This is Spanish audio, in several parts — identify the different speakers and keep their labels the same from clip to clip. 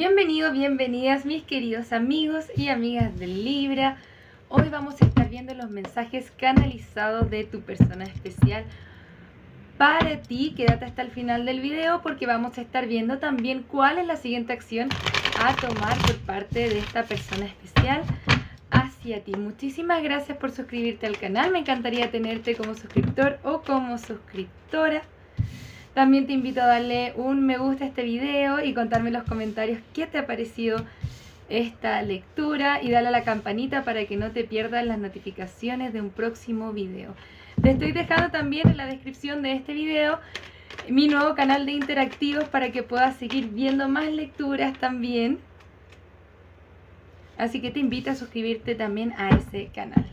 Speaker 1: Bienvenidos, bienvenidas mis queridos amigos y amigas de Libra. Hoy vamos a estar viendo los mensajes canalizados de tu persona especial para ti. Quédate hasta el final del video porque vamos a estar viendo también cuál es la siguiente acción a tomar por parte de esta persona especial hacia ti. Muchísimas gracias por suscribirte al canal. Me encantaría tenerte como suscriptor o como suscriptora. También te invito a darle un me gusta a este video y contarme en los comentarios qué te ha parecido esta lectura y dale a la campanita para que no te pierdas las notificaciones de un próximo video. Te estoy dejando también en la descripción de este video mi nuevo canal de interactivos para que puedas seguir viendo más lecturas también. Así que te invito a suscribirte también a ese canal.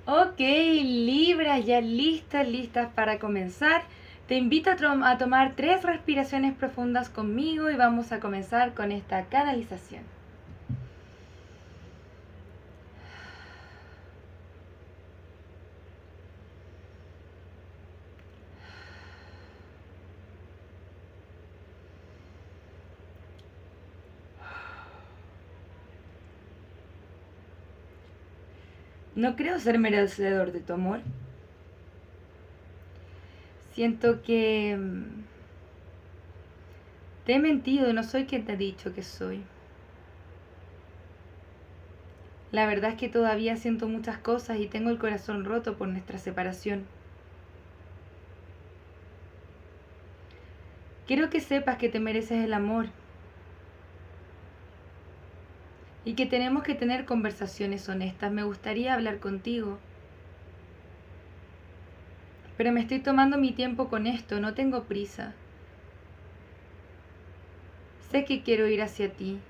Speaker 1: Ok, Libra, ya listas para comenzar. Te invito a tomar 3 respiraciones profundas conmigo y vamos a comenzar con esta canalización. No creo ser merecedor de tu amor. Siento que te he mentido, no soy quien te ha dicho que soy. La verdad es que todavía siento muchas cosas y tengo el corazón roto por nuestra separación. Quiero que sepas que te mereces el amor y que tenemos que tener conversaciones honestas. Me gustaría hablar contigo, pero me estoy tomando mi tiempo con esto, no tengo prisa. Sé que quiero ir hacia ti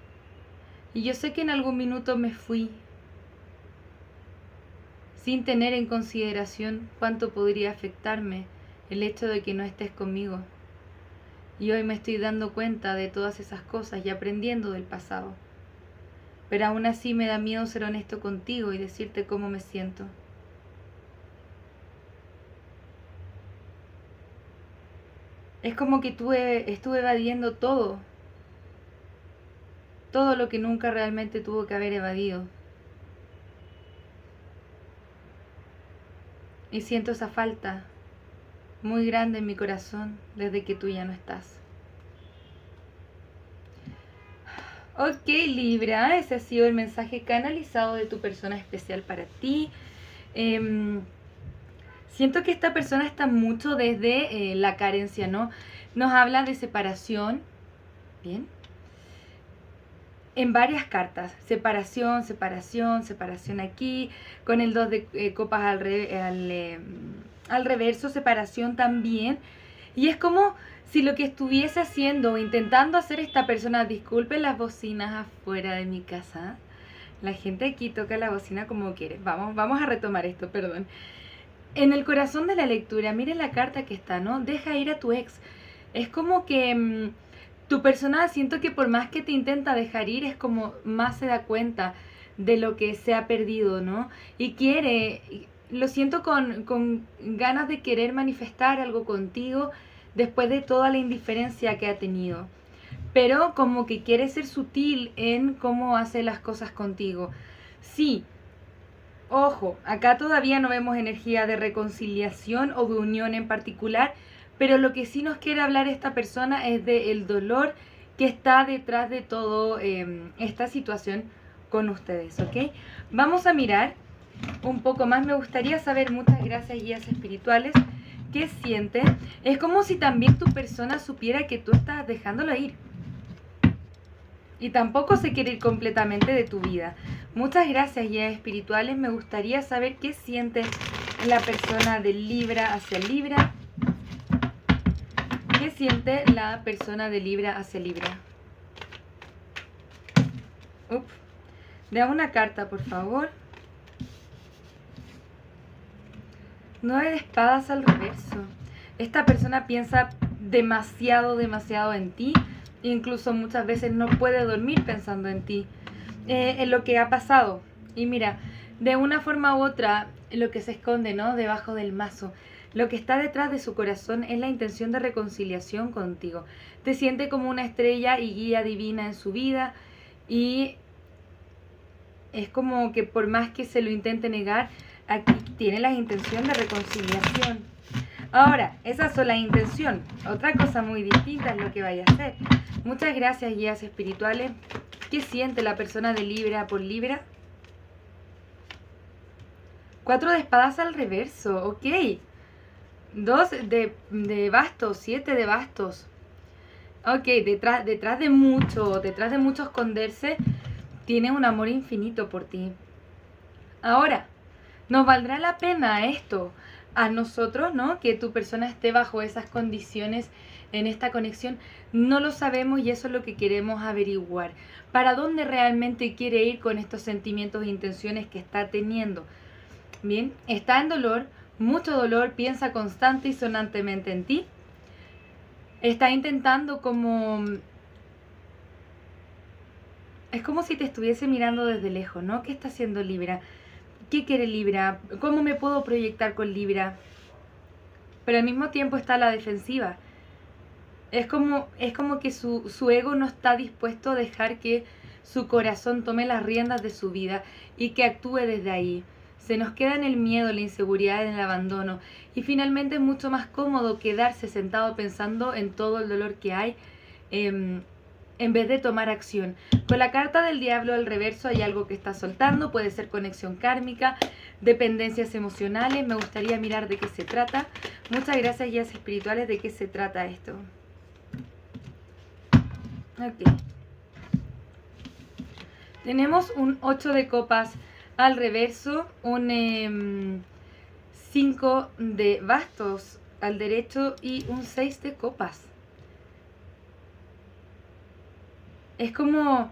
Speaker 1: y yo sé que en algún minuto me fui sin tener en consideración cuánto podría afectarme el hecho de que no estés conmigo. Y hoy me estoy dando cuenta de todas esas cosas y aprendiendo del pasado. Pero aún así me da miedo ser honesto contigo y decirte cómo me siento. Es como que estuve evadiendo todo lo que nunca realmente tuvo que haber evadido. Y siento esa falta muy grande en mi corazón desde que tú ya no estás. Ok, Libra, ese ha sido el mensaje canalizado de tu persona especial para ti. Siento que esta persona está mucho desde la carencia, ¿no? Nos habla de separación, ¿bien? En varias cartas, separación, separación, separación aquí, con el 2 de copas al reverso, separación también. Y es como si lo que estuviese haciendo o intentando hacer esta persona, disculpen las bocinas afuera de mi casa, la gente aquí toca la bocina como quiere. Vamos a retomar esto, perdón. En el corazón de la lectura, miren la carta que está, ¿no? Deja ir a tu ex. Es como que tu persona, siento que por más que te intenta dejar ir, es como más se da cuenta de lo que se ha perdido, ¿no? Y quiere, lo siento con ganas de querer manifestar algo contigo después de toda la indiferencia que ha tenido. Pero como que quiere ser sutil en cómo hace las cosas contigo. Sí, ojo, acá todavía no vemos energía de reconciliación o de unión en particular, pero lo que sí nos quiere hablar esta persona es del dolor que está detrás de todo esta situación con ustedes, ¿ok? Vamos a mirar un poco más. Me gustaría saber, muchas gracias guías espirituales, ¿qué siente? Es como si también tu persona supiera que tú estás dejándolo ir. Y tampoco se quiere ir completamente de tu vida. Muchas gracias guías espirituales. Me gustaría saber qué siente la persona de Libra hacia Libra. ¿Qué siente la persona de Libra hacia Libra? Dame una carta, por favor. 9 de espadas al reverso. Esta persona piensa demasiado en ti. Incluso muchas veces no puede dormir pensando en ti. En lo que ha pasado. Y mira, de una forma u otra, lo que se esconde, ¿no? Debajo del mazo. Lo que está detrás de su corazón es la intención de reconciliación contigo. Te siente como una estrella y guía divina en su vida. Y es como que por más que se lo intente negar, aquí tiene la intención de reconciliación. Ahora, esa sola intención. Otra cosa muy distinta es lo que vaya a hacer. Muchas gracias, guías espirituales. ¿Qué siente la persona de Libra por Libra? 4 de espadas al reverso, ok. 2 de bastos, 7 de bastos. Ok, detrás de mucho esconderse, tiene un amor infinito por ti. Ahora, ¿nos valdrá la pena esto a nosotros, ¿no? Que tu persona esté bajo esas condiciones en esta conexión. No lo sabemos y eso es lo que queremos averiguar. ¿Para dónde realmente quiere ir con estos sentimientos e intenciones que está teniendo? Bien, está en dolor, mucho dolor, piensa constante y sonantemente en ti. Está intentando como... Es como si te estuviese mirando desde lejos, ¿no? ¿Qué está haciendo Libra? ¿Qué quiere Libra? ¿Cómo me puedo proyectar con Libra? Pero al mismo tiempo está a la defensiva. Es como que su ego no está dispuesto a dejar que su corazón tome las riendas de su vida y que actúe desde ahí. Se nos queda en el miedo, la inseguridad, en el abandono. Y finalmente es mucho más cómodo quedarse sentado pensando en todo el dolor que hay en vez de tomar acción. Con la carta del diablo al reverso hay algo que está soltando. Puede ser conexión kármica, dependencias emocionales. Me gustaría mirar de qué se trata. Muchas gracias, guías espirituales. ¿De qué se trata esto? Ok. Tenemos un 8 de copas al reverso, un 5 de bastos al derecho y un 6 de copas. Es como...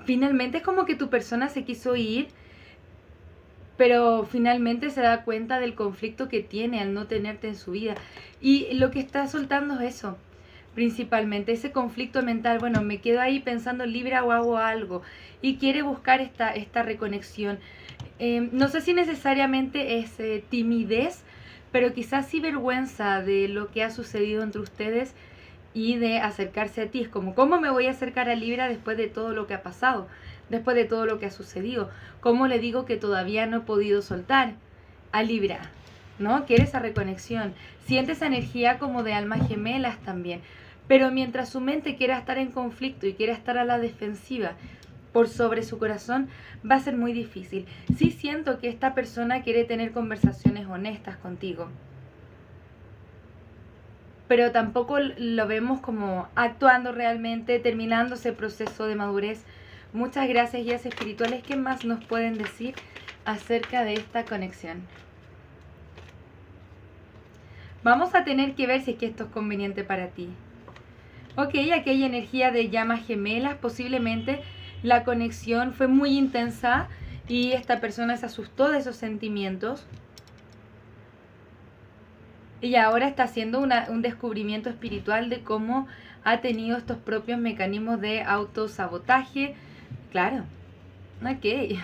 Speaker 1: Finalmente es como que tu persona se quiso ir, pero finalmente se da cuenta del conflicto que tiene al no tenerte en su vida. Y lo que está soltando es eso, principalmente, ese conflicto mental. Bueno, me quedo ahí pensando en Libra o hago algo. Y quiere buscar esta reconexión. No sé si necesariamente es timidez, pero quizás sí vergüenza de lo que ha sucedido entre ustedes y de acercarse a ti. Es como, ¿cómo me voy a acercar a Libra después de todo lo que ha pasado? Después de todo lo que ha sucedido. ¿Cómo le digo que todavía no he podido soltar a Libra? ¿No? Quiere esa reconexión. Siente esa energía como de almas gemelas también. Pero mientras su mente quiera estar en conflicto y quiera estar a la defensiva por sobre su corazón, va a ser muy difícil. Sí siento que esta persona quiere tener conversaciones honestas contigo, pero tampoco lo vemos como actuando realmente, terminando ese proceso de madurez. Muchas gracias, guías espirituales. ¿Qué más nos pueden decir acerca de esta conexión? Vamos a tener que ver si es que esto es conveniente para ti. Ok, aquí hay energía de llamas gemelas. Posiblemente la conexión fue muy intensa y esta persona se asustó de esos sentimientos. Y ahora está haciendo un descubrimiento espiritual de cómo ha tenido estos propios mecanismos de autosabotaje. Claro, ok.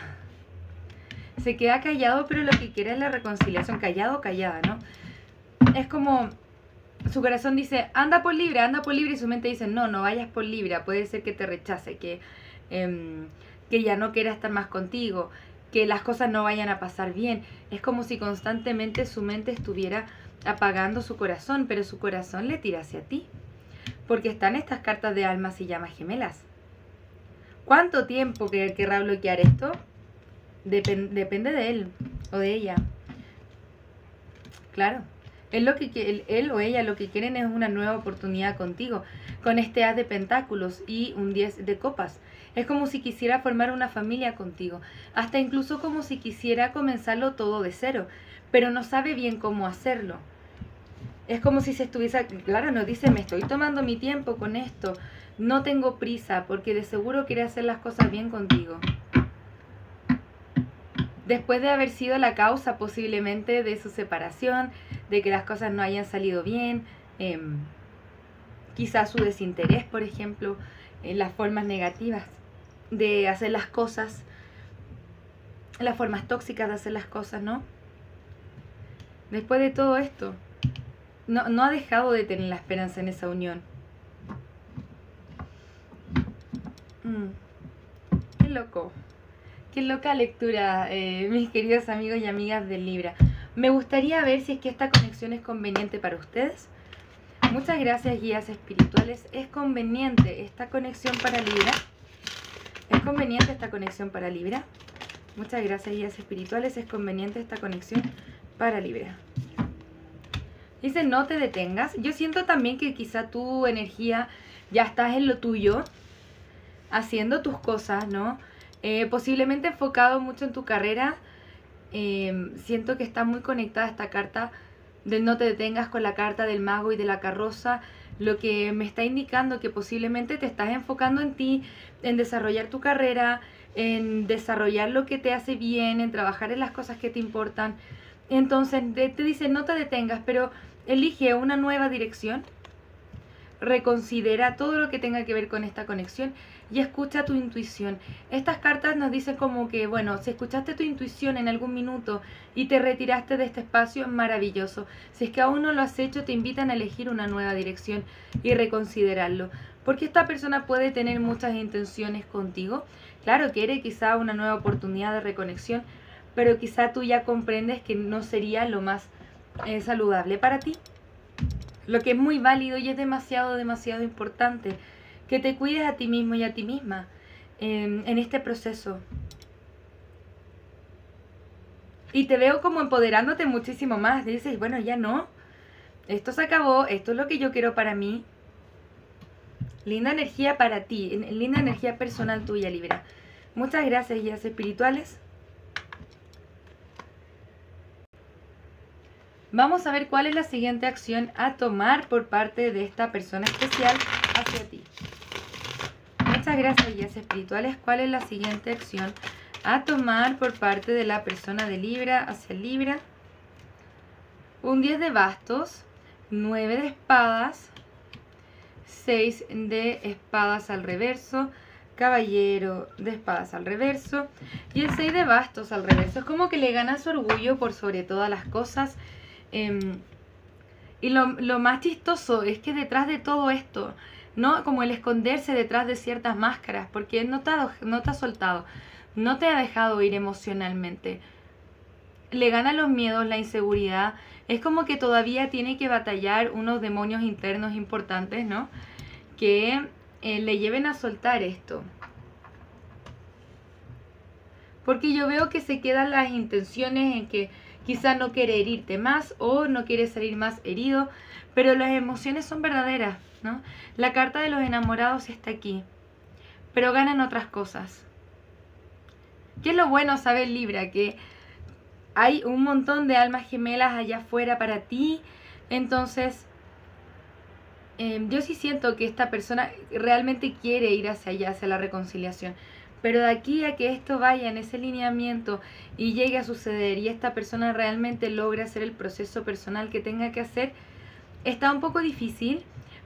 Speaker 1: Se queda callado, pero lo que quiere es la reconciliación. Callado o callada, ¿no? Es como su corazón dice, anda por Libra, y su mente dice, no, no vayas por Libra. Puede ser que te rechace, que ya no quiera estar más contigo, que las cosas no vayan a pasar bien. Es como si constantemente su mente estuviera apagando su corazón, pero su corazón le tira hacia ti, porque están estas cartas de almas y llamas gemelas. ¿Cuánto tiempo querrá bloquear esto? Depende de él o de ella. Claro, él o ella lo que quieren es una nueva oportunidad contigo, con este as de pentáculos y un 10 de copas. Es como si quisiera formar una familia contigo, hasta incluso como si quisiera comenzarlo todo de cero, pero no sabe bien cómo hacerlo. Es como si se estuviese, claro, nos dice, me estoy tomando mi tiempo con esto, no tengo prisa, porque de seguro quiere hacer las cosas bien contigo. Después de haber sido la causa posiblemente de su separación, de que las cosas no hayan salido bien, quizás su desinterés, por ejemplo, las formas negativas de hacer las cosas, las formas tóxicas de hacer las cosas, ¿no? Después de todo esto, no ha dejado de tener la esperanza en esa unión. Qué loco. Qué loca lectura, mis queridos amigos y amigas del Libra. Me gustaría ver si es que esta conexión es conveniente para ustedes. Muchas gracias, guías espirituales. ¿Es conveniente esta conexión para Libra? ¿Es conveniente esta conexión para Libra? Muchas gracias, guías espirituales. ¿Es conveniente esta conexión para Libra? Dice, no te detengas. Yo siento también que quizá tu energía ya estás en lo tuyo, haciendo tus cosas, ¿no? Posiblemente enfocado mucho en tu carrera. Siento que está muy conectada esta carta del no te detengas con la carta del mago y de la carroza, lo que me está indicando que posiblemente te estás enfocando en ti, en desarrollar tu carrera, en desarrollar lo que te hace bien, en trabajar en las cosas que te importan. Entonces te dice, no te detengas, pero elige una nueva dirección, reconsidera todo lo que tenga que ver con esta conexión y escucha tu intuición. Estas cartas nos dicen como que, bueno, si escuchaste tu intuición en algún minuto y te retiraste de este espacio, maravilloso. Si es que aún no lo has hecho, te invitan a elegir una nueva dirección y reconsiderarlo. Porque esta persona puede tener muchas intenciones contigo. Claro, quiere quizá una nueva oportunidad de reconexión, pero quizá tú ya comprendes que no sería lo más saludable para ti. Lo que es muy válido y es demasiado importante que te cuides a ti mismo y a ti misma en este proceso. Y te veo como empoderándote muchísimo más. Dices, bueno, ya no. Esto se acabó. Esto es lo que yo quiero para mí. Linda energía para ti. Linda energía personal tuya, Libra. Muchas gracias, guías espirituales. Vamos a ver cuál es la siguiente acción a tomar por parte de esta persona especial hacia ti. Muchas gracias, guías espirituales. ¿Cuál es la siguiente acción a tomar por parte de la persona de Libra hacia Libra? Un 10 de bastos, 9 de espadas, 6 de espadas al reverso, caballero de espadas al reverso y el 6 de bastos al reverso. Es como que le gana su orgullo por sobre todas las cosas. Y lo más chistoso es que detrás de todo esto, ¿no? Como el esconderse detrás de ciertas máscaras, porque no te ha soltado, no te ha dejado ir emocionalmente. Le gana los miedos, la inseguridad, Es como que todavía tiene que batallar unos demonios internos importantes, ¿no? Que le lleven a soltar esto. Porque yo veo que se quedan las intenciones en que quizás no quiere herirte más o no quiere salir más herido, pero las emociones son verdaderas, ¿no? La carta de los enamorados está aquí, pero ganan otras cosas. ¿Qué es lo bueno, sabes, Libra? Que hay un montón de almas gemelas allá afuera para ti. Entonces, yo sí siento que esta persona realmente quiere ir hacia allá, hacia la reconciliación. Pero de aquí a que esto vaya en ese lineamiento y llegue a suceder y esta persona realmente logre hacer el proceso personal que tenga que hacer, está un poco difícil,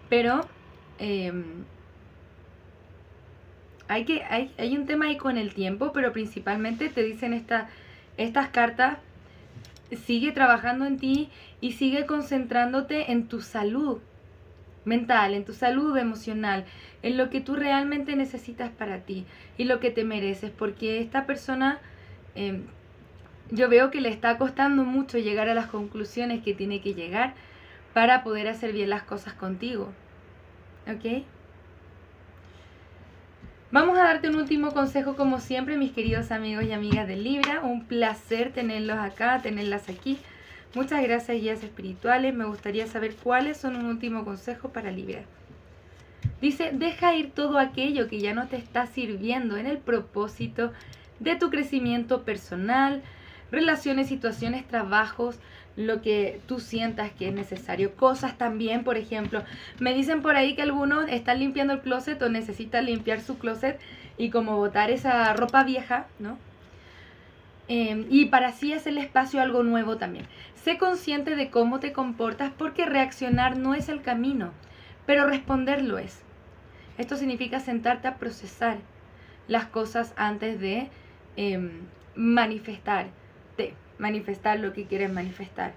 Speaker 1: pero hay un tema ahí con el tiempo, pero principalmente te dicen estas cartas: sigue trabajando en ti y sigue concentrándote en tu salud mental, en tu salud emocional, en lo que tú realmente necesitas para ti y lo que te mereces, porque esta persona yo veo que le está costando mucho llegar a las conclusiones que tiene que llegar para poder hacer bien las cosas contigo, ¿ok? Vamos a darte un último consejo como siempre, mis queridos amigos y amigas de Libra. Un placer tenerlos acá, tenerlas aquí. Muchas gracias, guías espirituales. Me gustaría saber cuáles son un último consejo para Libra. Dice: deja ir todo aquello que ya no te está sirviendo en el propósito de tu crecimiento personal, relaciones, situaciones, trabajos, lo que tú sientas que es necesario. Cosas también, por ejemplo, me dicen por ahí que algunos están limpiando el closet o necesitan limpiar su closet y como botar esa ropa vieja, ¿no? Y para así hacerle espacio a algo nuevo también. Sé consciente de cómo te comportas, porque reaccionar no es el camino, pero responder lo es. Esto significa sentarte a procesar las cosas antes de manifestar lo que quieres manifestar.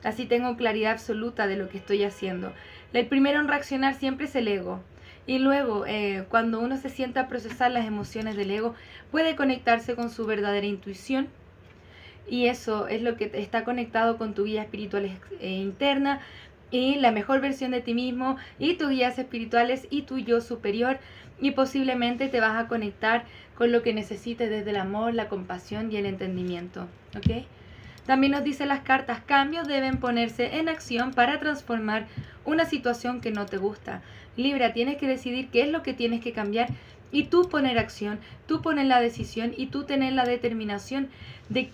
Speaker 1: Así tengo claridad absoluta de lo que estoy haciendo. El primero en reaccionar siempre es el ego. Y luego, cuando uno se sienta a procesar las emociones del ego, puede conectarse con su verdadera intuición. Y eso es lo que está conectado con tu guía espiritual interna y la mejor versión de ti mismo y tus guías espirituales y tu yo superior. Y posiblemente te vas a conectar con lo que necesites desde el amor, la compasión y el entendimiento, ¿ok? También nos dice las cartas: cambios deben ponerse en acción para transformar una situación que no te gusta. Libra, tienes que decidir qué es lo que tienes que cambiar y tú poner acción, tú poner la decisión y tú tener la determinación de,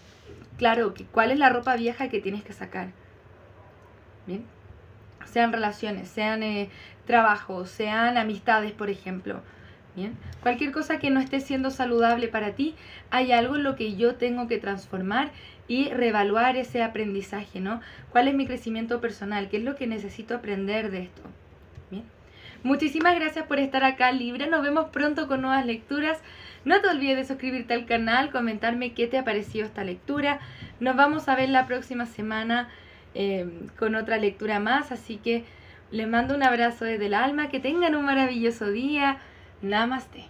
Speaker 1: claro, cuál es la ropa vieja que tienes que sacar. Bien, sean relaciones, sean trabajos, sean amistades, por ejemplo. Bien, cualquier cosa que no esté siendo saludable para ti, hay algo en lo que yo tengo que transformar y reevaluar ese aprendizaje, ¿no? ¿Cuál es mi crecimiento personal? ¿Qué es lo que necesito aprender de esto? Bien, muchísimas gracias por estar acá, Libra. Nos vemos pronto con nuevas lecturas. No te olvides de suscribirte al canal, comentarme qué te ha parecido esta lectura. Nos vamos a ver la próxima semana con otra lectura más, así que les mando un abrazo desde el alma. Que tengan un maravilloso día. Namaste.